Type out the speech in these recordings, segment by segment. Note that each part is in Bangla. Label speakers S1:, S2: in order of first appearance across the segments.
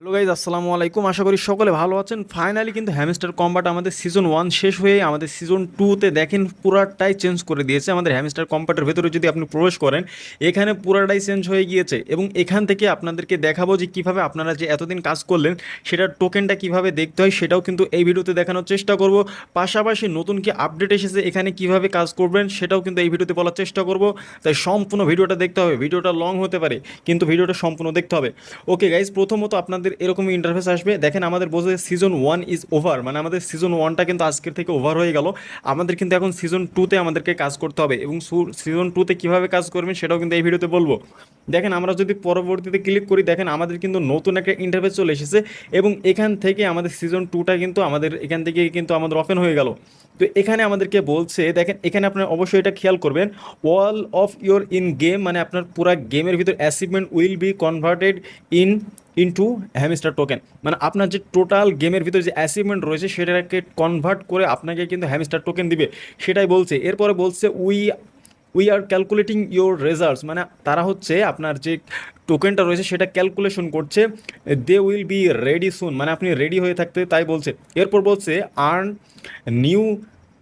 S1: হ্যালো গাইজ, আসসালামু আলাইকুম। আশা করি সকলে ভালো আছেন। ফাইনালি কিন্তু হ্যামস্টার কম্বাট আমাদের সিজন 1 শেষ হয়ে আমাদের সিজন 2তে দেখেন পুরাটাই চেঞ্জ করে দিয়েছে। আমাদের হ্যামস্টার কম্বাটের ভেতরে যদি আপনি প্রবেশ করেন, এখানে পুরাটাই চেঞ্জ হয়ে গিয়েছে এবং এখান থেকে আপনাদেরকে দেখাবো যে কীভাবে আপনারা যে এতদিন কাজ করলেন সেটার টোকেনটা কীভাবে দেখতে হয় সেটাও কিন্তু এই ভিডিওতে দেখানোর চেষ্টা করব। পাশাপাশি নতুন কি আপডেট এসেছে এখানে কীভাবে কাজ করবেন সেটাও কিন্তু এই ভিডিওতে বলার চেষ্টা করব। তাই সম্পূর্ণ ভিডিওটা দেখতে হবে। ভিডিওটা লং হতে পারে কিন্তু ভিডিওটা সম্পূর্ণ দেখতে হবে। ওকে গাইজ, প্রথমত আপনাদের এরকমই ইন্টারফেস আসবে। দেখেন আমাদের বলছে সিজন 1 ইজ ওভার, মানে আমাদের সিজন 1টা কিন্তু আজকের থেকে ওভার হয়ে গেল। আমাদের কিন্তু এখন সিজন 2তে আমাদেরকে কাজ করতে হবে এবং সিজন 2তে কীভাবে কাজ করবেন সেটাও কিন্তু এই ভিডিওতে বলবো। দেখেন আমরা যদি পরবর্তীতে ক্লিক করি, দেখেন আমাদের কিন্তু নতুন একটা ইন্টারফেস চলে এসেছে এবং এখান থেকে আমাদের সিজন 2টা কিন্তু আমাদের এখান থেকে কিন্তু আমাদের ওপেন হয়ে গেল। তো এখানে আমাদেরকে বলছে, দেখেন এখানে আপনার অবশ্যই এটা খেয়াল করবেন, all of your in game, মানে আপনার পুরো গেমের ভিতর achievement will be converted in into hamster token, মানে আপনার যে টোটাল গেমের ভিতরে যে অ্যাচিভমেন্ট রয়েছে সেটাকে কনভার্ট করে আপনাকে কিন্তু হ্যামস্টার টোকেন দিবে, সেটাই বলছে। এরপরে বলছে we are calculating your results, মানে তারা হচ্ছে আপনার যে টোকেনটা রয়েছে সেটা ক্যালকুলেশন করছে। They will be ready soon, মানে আপনি রেডি হয়ে থাকতে তাই বলছে। এরপর বলছে earn new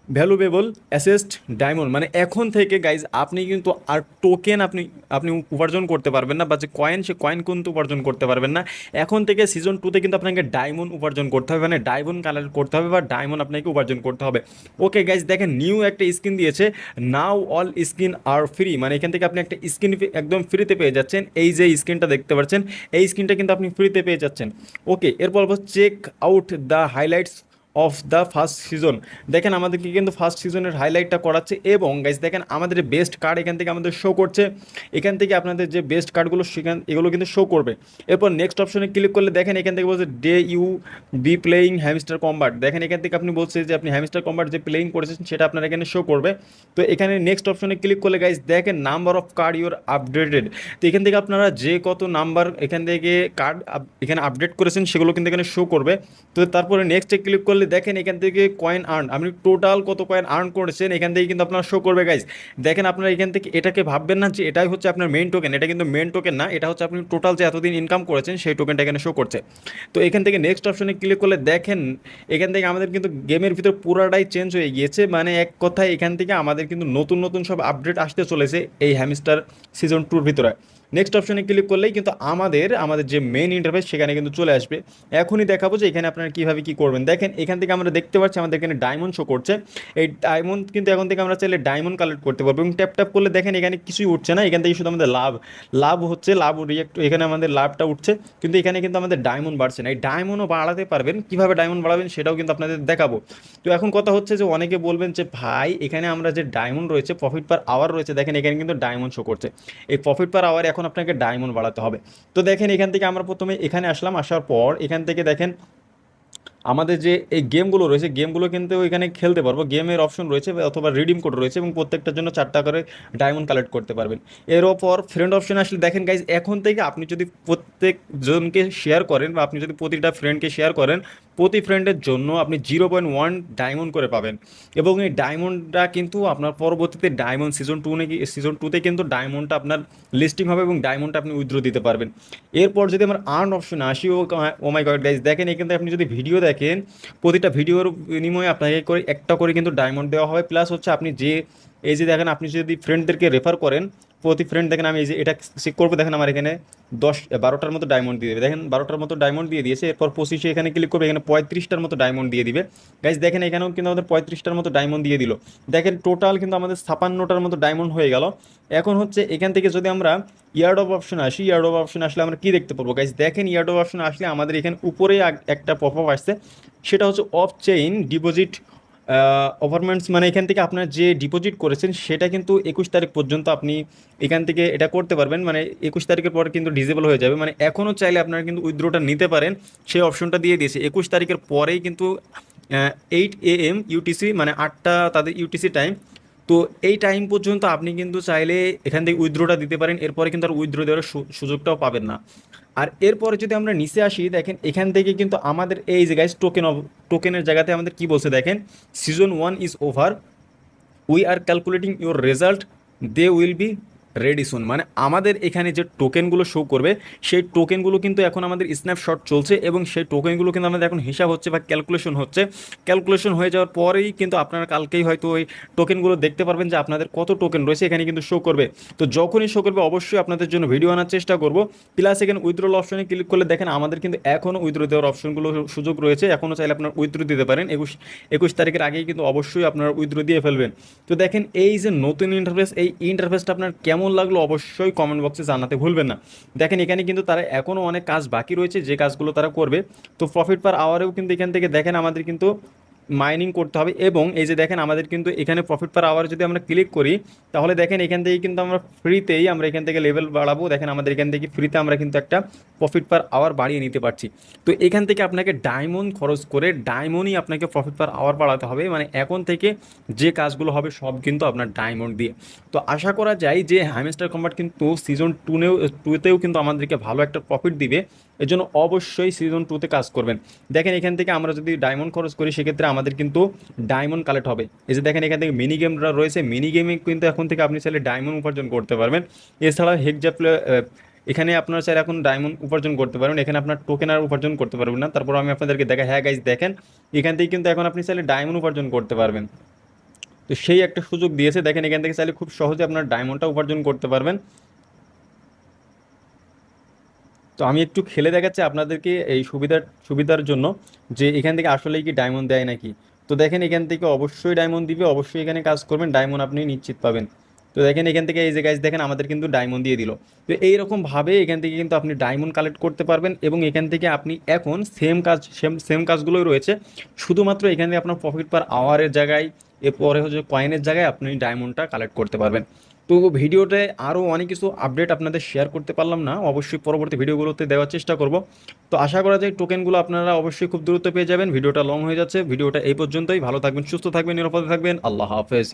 S1: valuable assets diamond, মানে এখন থেকে গাইজ আপনি কিন্তু আর টোকেন আপনি আপনি উপার্জন করতে পারবেন না, বা যে কয়েন সে কয়েন কিন্তু উপার্জন করতে পারবেন না। এখন থেকে সিজন 2তে কিন্তু আপনাকে ডায়মন্ড উপার্জন করতে হবে, মানে ডায়মন্ড কালেক্ট করতে হবে বা ডায়মন্ড আপনাকে উপার্জন করতে হবে। ওকে গাইজ, দেখেন নিউ একটা স্কিন দিয়েছে, নাও অল স্কিন আর ফ্রি, মানে এখান থেকে আপনি একটা স্কিন একদম ফ্রিতে পেয়ে যাচ্ছেন। এই যে স্কিনটা দেখতে পাচ্ছেন এই স্কিনটা কিন্তু আপনি ফ্রিতে পেয়ে যাচ্ছেন। ওকে, এরপর check out the highlights of the first season. দেখেন আমাদেরকে কিন্তু ফার্স্ট সিজনের হাইলাইটটা করাচ্ছে এবং গাইজ দেখেন আমাদের বেস্ট কার্ড এখান থেকে আমাদের শো করছে। এখান থেকে আপনাদের যে বেস্ট কার্ডগুলো সেখান এগুলো কিন্তু শো করবে। এরপর নেক্সট অপশনে ক্লিক করলে দেখেন এখান থেকে বলছে do you be playing Hamster Kombat. দেখেন এখান থেকে আপনি বলছে যে আপনি হ্যামস্টার কম্বাট যে প্লেয়িং করেছেন সেটা আপনার এখানে শো করবে। তো এখানে নেক্সট অপশনে ক্লিক করলে গাইজ দেখেন number of card your updated. তো এখান থেকে আপনারা যে কত নাম্বার এখান থেকে কার্ড এখানে আপডেট করেছেন সেগুলো কিন্তু এখানে শো করবে। তো তারপরে নেক্সটে ক্লিক করলে দেখেন এখান থেকে কয়েন আর্ন, আপনি টোটাল কত কয়েন আর্ন করেছেন এখান থেকে কিন্তু আপনার শো করবে গাইজ। দেখেন আপনারা এখান থেকে এটাকে ভাববেন না যে এটাই হচ্ছে আপনার মেন টোকেন, এটা কিন্তু মেন টোকেন না, এটা হচ্ছে আপনি টোটাল যে এতদিন ইনকাম করেছেন সেই টোকেনটা এখানে শো করছে। তো এখান থেকে নেক্সট অপশনে ক্লিক করলে দেখেন এখান থেকে আমাদের কিন্তু গেমের ভিতর পুরাটাই চেঞ্জ হয়ে গিয়েছে, মানে এক কথায় এখান থেকে আমাদের কিন্তু নতুন নতুন সব আপডেট আসতে চলেছে এই হ্যামস্টার সিজন 2-র ভিতরে। নেক্সট অপশনে ক্লিক করলেই কিন্তু আমাদের আমাদের যে মেন ইন্টারফেস সেখানে কিন্তু চলে আসবে। এখনই দেখাবো যে এখানে আপনারা কীভাবে কী করবেন। দেখেন এখান থেকে আমরা দেখতে পাচ্ছি আমাদের এখানে ডায়মন্ড শো করছে। এই ডায়মন্ড কিন্তু এখন থেকে আমরা চাইলে ডায়মন্ড কালেক্ট করতে পারবো এবং ট্যাপ ট্যাপ করলে দেখেন এখানে কিছুই উঠছে না, এখান থেকে শুধু আমাদের লাভ লাভ হচ্ছে, লাভ রিয়েক্ট, এখানে আমাদের লাভটা উঠছে কিন্তু এখানে কিন্তু আমাদের ডায়মন্ড বাড়ছে না। এই ডায়মন্ডও বাড়াতে পারবেন, কীভাবে ডায়মন্ড বাড়াবেন সেটাও কিন্তু আপনাদের দেখাবো। তো এখন কথা হচ্ছে যে অনেকে বলবেন যে ভাই এখানে আমরা যে ডায়মন্ড রয়েছে প্রফিট পার আওয়ার রয়েছে, দেখেন এখানে কিন্তু ডায়মন্ড শো করছে, এই প্রফিট পার আওয়ার এখন আপনাকে ডায়মন্ড বাড়াতে হবে। তো দেখেন এখান থেকে আমরা প্রথমে এখানে আসলাম, আসার পর এখান থেকে দেখেন আমাদের যে এই গেমগুলো রয়েছে গেমগুলো কিন্তু এখানে খেলতে পারবো, গেমের অপশন রয়েছে অথবা রিডিম কোড রয়েছে এবং প্রত্যেকটার জন্য 4টা করে ডায়মন্ড কালেক্ট করতে পারবেন। এর ওপর ফ্রেন্ড অপশন আসলে দেখেন গাইজ এখন থেকে আপনি যদি প্রত্যেকজনকে শেয়ার করেন বা আপনি যদি প্রতিটা ফ্রেন্ডকে শেয়ার করেন, প্রতি ফ্রেন্ডের জন্য আপনি 0.1 ডায়মন্ড করে পাবেন এবং এই ডায়মন্ডটা কিন্তু আপনার পরবর্তীতে ডায়মন্ড সিজন 2তে কিন্তু ডায়মন্ডটা আপনার লিস্টিং হবে এবং ডায়মন্ডটা আপনি উইথড্র দিতে পারবেন। এরপর যদি আমার আর্ন অপশনে আসি, ও মাই গড গাইজ দেখেন এখানে আপনি যদি ভিডিও দেখেন প্রতিটা ভিডিওর বিনিময়ে আপনাকে করে একটা করে কিন্তু ডায়মন্ড দেওয়া হবে। প্লাস হচ্ছে আপনি যে এই যে দেখেন আপনি যদি ফ্রেন্ডদেরকে রেফার করেন, প্রতি ফ্রেন্ড দেখেন আমি এই যে এটা চেক করবো, দেখেন আমার এখানে 12টার মতো ডায়মন্ড দিয়ে দেবে, দেখেন 12টার মতো ডায়মন্ড দিয়ে দিয়েছে। এরপর 25 এখানে ক্লিক করবে, এখানে 35টার মতো ডায়মন্ড দিয়ে দিবে। গাইজ দেখেন এখানেও কিন্তু আমাদের 35টার মতো ডায়মন্ড দিয়ে দিল। দেখেন টোটাল কিন্তু আমাদের 56টার মতো ডায়মন্ড হয়ে গেল। এখন হচ্ছে এখান থেকে যদি আমরা ইয়ার্ড অফ অপশন আসি, ইয়ার্ড অফ অপশন আসলে আমরা কি দেখতে পারবো গাইজ, দেখেন ইয়ার্ড অফ অপশন আসলে আমাদের এখানে উপরে একটা পপ আপ আসছে, সেটা হচ্ছে অফ চেইন ডিপোজিট অফারমেন্টস, মানে এখান থেকে আপনার যে ডিপোজিট করেছেন সেটা কিন্তু 21 তারিখ পর্যন্ত আপনি এখান থেকে এটা করতে পারবেন, মানে 21 তারিখের পরে কিন্তু ডিসেবল হয়ে যাবে, মানে এখনও চাইলে আপনারা কিন্তু উইথড্রোটা নিতে পারেন, সেই অপশনটা দিয়ে দিয়েছে। 21 তারিখের পরেই কিন্তু 8 AM ইউটিসি, মানে 8টা তাদের ইউটিসি টাইম, তো এই টাইম পর্যন্ত আপনি কিন্তু চাইলে এখান থেকে উইথড্রোটা দিতে পারেন, এরপরে কিন্তু আর উইথড্রো দেওয়ার সুযোগটাও পাবেন না। আর এরপরে যদি আমরা নিচে আসি, দেখেন এখান থেকে কিন্তু আমাদের এই যে গাইস টোকেনের জায়গাতে আমাদের কি বলছে, দেখেন season 1 is over, we are calculating your result, they will be ready soon, মানে আমাদের এখানে যে টোকেনগুলো শো করবে সেই টোকেনগুলো কিন্তু এখন আমাদের স্ন্যাপশট চলছে এবং সেই টোকেনগুলো কিন্তু আমাদের এখন হিসাব হচ্ছে বা ক্যালকুলেশন হচ্ছে। ক্যালকুলেশন হয়ে যাওয়ার পরেই কিন্তু আপনারা কালকেই হয়তো ওই টোকেনগুলো দেখতে পারবেন যে আপনাদের কত টোকেন রয়েছে এখানে কিন্তু শো করবে। তো যখনই শো করবে অবশ্যই আপনাদের জন্য ভিডিও আনার চেষ্টা করব। প্লাস এখানে উইথড্রল অপশনে ক্লিক করলে দেখেন আমাদের কিন্তু এখনও উইথড্র দেওয়ার অপশনগুলো সুযোগ রয়েছে, এখনও চাইলে আপনার উইথড্র দিতে পারেন। 21 তারিখের আগেই কিন্তু অবশ্যই আপনারা উইথড্র দিয়ে ফেলবেন। তো দেখেন এই যে নতুন ইন্টারফেস, এই ইন্টারফেসটা আপনার কেমন লাগলো অবশ্যই কমেন্ট বক্সে জানাতে ভুলবেন না। দেখেন এখানে কিন্তু তারা এখনও অনেক কাজ বাকি রয়েছে, যে কাজগুলো তারা করবে। তো প্রফিট পার আওয়ারেও কিন্তু এখান থেকে দেখেন আমাদের কিন্তু মাইনিং করতে হবে, এবং এই যে দেখেন আমাদের কিন্তু এখানে প্রফিট পার আওয়ার যদি আমরা ক্লিক করি তাহলে দেখেন এখান থেকে কিন্তু আমরা ফ্রিতেই আমরা এখান থেকে লেভেল বাড়াবো। দেখেন আমাদের এখান থেকে ফ্রিতে আমরা কিন্তু একটা প্রফিট পার আওয়ার বাড়িয়ে নিতে পারছি। তো এখান থেকে আপনাকে ডায়মন্ড খরচ করে ডায়মন্ডই আপনাকে প্রফিট পার আওয়ার বাড়াতে হবে, মানে এখন থেকে যে কাজগুলো হবে সব কিন্তু আপনার ডায়মন্ড দিয়ে। তো আশা করা যায় যে হ্যামস্টার কম্বাট কিন্তু সিজন টুতেও কিন্তু আমাদেরকে ভালো একটা প্রফিট দিবে। এর জন্য অবশ্যই সিজন টুতে কাজ করবেন। দেখেন এখান থেকে আমরা যদি ডায়মন্ড খরচ করি সেক্ষেত্রে আমাদের কিন্তু ডায়মন্ড কালেক্ট হবে। এই যে দেখেন এখান থেকে মিনি গেমরা রয়েছে, মিনি গেমে কিন্তু এখন থেকে আপনি চাইলে ডায়মন্ড উপার্জন করতে পারবেন। এছাড়া হেক্সাপ্লে এখানে আপনারা চাইলে এখন ডায়মন্ড উপার্জন করতে পারবেন, এখানে আপনার টোকেন আর উপার্জন করতে পারবেন না। তারপর আমি আপনাদেরকে দেখাই, হ্যাঁ গাইজ দেখেন এখান থেকে কিন্তু এখন আপনি চাইলে ডায়মন্ড উপার্জন করতে পারবেন। তো সেই একটা সুযোগ দিয়েছে, দেখেন এখান থেকে চাইলে খুব সহজে আপনার ডায়মন্ডটা উপার্জন করতে পারবেন। তো আমি একটু খেলে দেখাচ্ছি আপনাদেরকে এই সুবিধার জন্য যে এখান থেকে আসলেই কি ডায়মন্ড দেয় নাকি। তো দেখেন এখান থেকে অবশ্যই ডায়মন্ড দিবে, অবশ্যই এখানে কাজ করবেন, ডায়মন্ড আপনি নিশ্চিত পাবেন। তো দেখেন এখান থেকে এই যে গাইজ দেখেন আমাদের কিন্তু ডায়মন্ড দিয়ে দিল। তো এইরকমভাবে এখান থেকে কিন্তু আপনি ডায়মন্ড কালেক্ট করতে পারবেন, এবং এখান থেকে আপনি এখন সেম কাজগুলোই রয়েছে, শুধুমাত্র এখানে আপনার প্রফিট পার আওয়ারের জায়গায় এরপরে হচ্ছে কয়েনের জায়গায় আপনি ডায়মন্ডটা কালেক্ট করতে পারবেন। তো ভিডিওতে আরও অনেক কিছু আপডেট আপনাদের শেয়ার করতে পারলাম না, অবশ্যই পরবর্তী ভিডিওগুলোতে দেওয়ার চেষ্টা করব। তো আশা করা যায় টোকেনগুলো আপনারা অবশ্যই খুব দ্রুত পেয়ে যাবেন। ভিডিওটা লং হয়ে যাচ্ছে, ভিডিওটা এই পর্যন্তই। ভালো থাকবেন, সুস্থ থাকবেন, নিরাপদে থাকবেন। আল্লাহ হাফেজ।